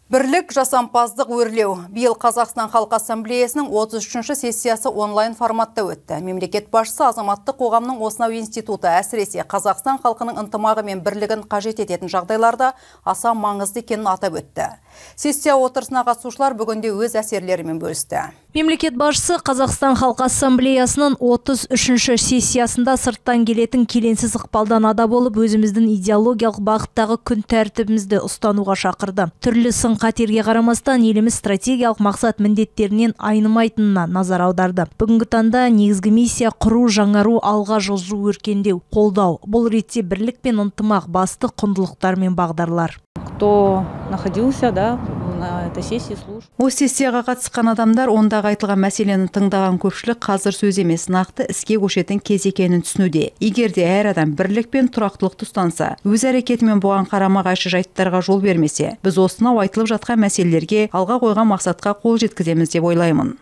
Бірлік жасампаздық өрлеу. Биыл Қазақстан Халқы Ассамблеясының 33-ші сессиясы онлайн форматта өтті. Мемлекет басшысы азаматтық қоғамның осынау институты әсіресе Қазақстан халқының ынтымағы мен бірлігін қажет ететін жағдайларда аса маңызды екенін атап өтті. Сессия отырысына қатысушылар бүгінде өз әсерлерімен бөлісті. Мемлекет басшысы Қазақстан Халқы Ассамблеясының 33-ші сессиясында сырттан келетін келеңсіз ықпалдан ада болып, өзіміздің идеологиялық бағыттағы күн тәртібімізді ұстануға шақырды. Түрлі сын-қатерге қарамастан еліміз стратегиялық мақсат міндеттерінен айнымайтынына назар аударды. Бүгінгі таңда негізгі миссия құру, жаңару, алға жылжу, өркендеу, қолдау. Бұл ретте бірлік пен ынтымақ басты құндылықтар мен бағдарлар. Кто находился, на этой сессии слушал. Осы сессияға қатысқан адамдар ондағы айтылған мәселені тыңдаған көпшілік қазір сөз емес, нақты іске көшетін кез екенін түсінуде. Егер де әр адам бірлік пен тұрақтылықты ұстанса, өз әрекетімен бұған қарама-қайшы жайттарға жол бермесе, біз осынау айтылып жатқан мәселелерге, алға қойған мақсатқа қол жеткіземіз деп ойлаймын.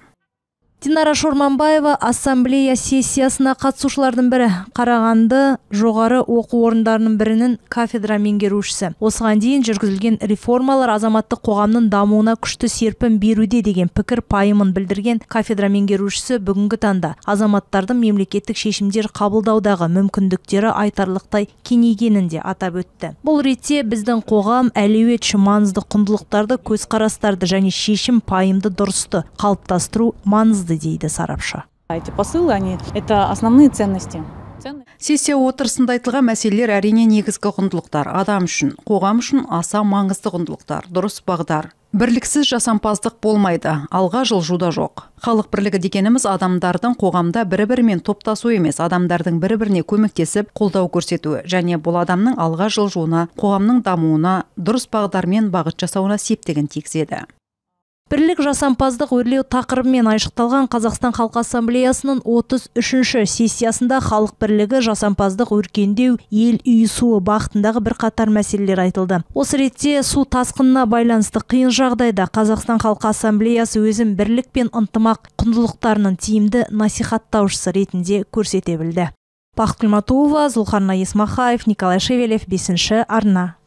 Динара Шорманбаева ассамблея сессиясына қатысушылардың бірі. Қарағанды жоғары оқу орындарының бірінің кафедра меңгерушісі. Осыған дейін жүргізілген реформалар азаматтық қоғамның дамуына күшті серпін беруде деген пікір пайымын білдірген кафедра меңгерушісі бүгінгі таңда азаматтардың мемлекеттік шешімдер қабылдаудағы мүмкіндіктері айтарлықтай кеңейгенін де атап өтті. Бұл ретте біздің қоғам әлеуетші маңызды құндылықтарды, көзқарастарды және шешім пайымды дұрысты қалыптастыру маңызды дейді сарапшы. Эти посылы, это основные ценности. Сессия отырысында айтылған мәселелер әрине негізгі құндылықтар. Адам үшін, қоғам үшін аса маңызды құндылықтар, дұрыс бағдар. Бірліксіз жасампаздық болмайды, алға жылжуда жоқ. Халық бірлігі дегеніміз адамдардың қоғамда бір-бірімен топтасу емес, адамдардың бір-біріне көмектесіп, қолдау көрсетуі, және бұл адамның алға жылжуына, қоғамның дамуына, дұрыс бағдармен бағыт жасауына септігін тигізеді. Бірлік жасампаздық өрлеу тақырыбымен айшықталған Қазақстан Халқы Ассамблеясының 33-ші сессиясында халық бірлігі, жасампаздық, өркендеу, ел үйісуі бағытындағы бірқатар мәселелер айтылды. Осы ретте су тасқынына байланысты қиын жағдайда Қазақстан Халқы Ассамблеясы өзін бірлік пен ынтымақ құндылықтарының тиімді насихаттаушысы ретінде көрсете білді. Бақыт Құлматуллова, Зұлхарна Есмахаев, Николай Шевелев, 5-ші арна.